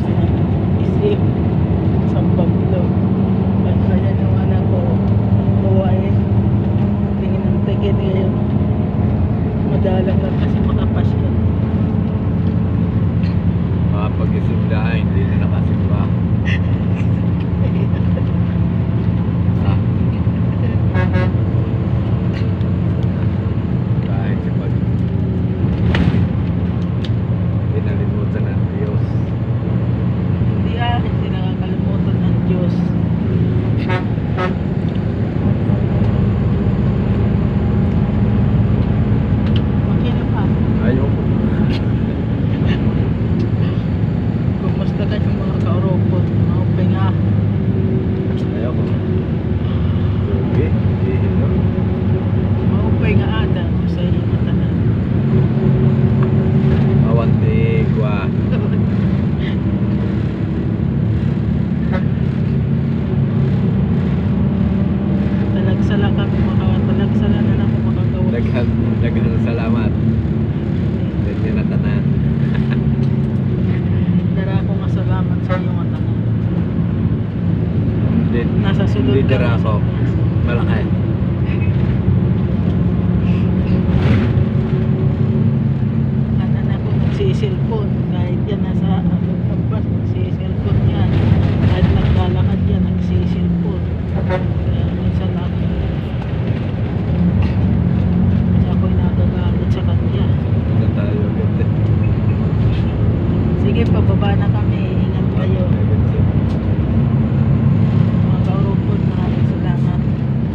hirap na isip sa baglo. Kaya yung anak ko buhay tingin ng tingin ngayon, madalang lang kasi makapasyon. Makapag-isip na, hindi na nakasimba. Kahit sa pag pinalimutan ng Diyos. Hindi nakakalimutan ng Diyos. Makina pa. Ayoko. Kumusta ka yung mga kauropot, mga upinga? Ayoko. Lugi. Ihilo. Mga upinga ata sa iyo matanan. Awantigwa. Talagsala kami talagsala na lang kung makagawa. Daghang salamat. Ganyan na tanan. Dara ako nga salamat sa iyo matanan. Nasa sulod Hindi dira kami. ako. Malaki. Kanan ako nagsisilpon. Kahit yan nasa abas, nagsisilpon yan. Kahit naglalakad yan, nagsisilpon. Kaya minsan ako kasi ako'y nagagalit sa kanya. Ano tayo agad. Sige, pababa na ka.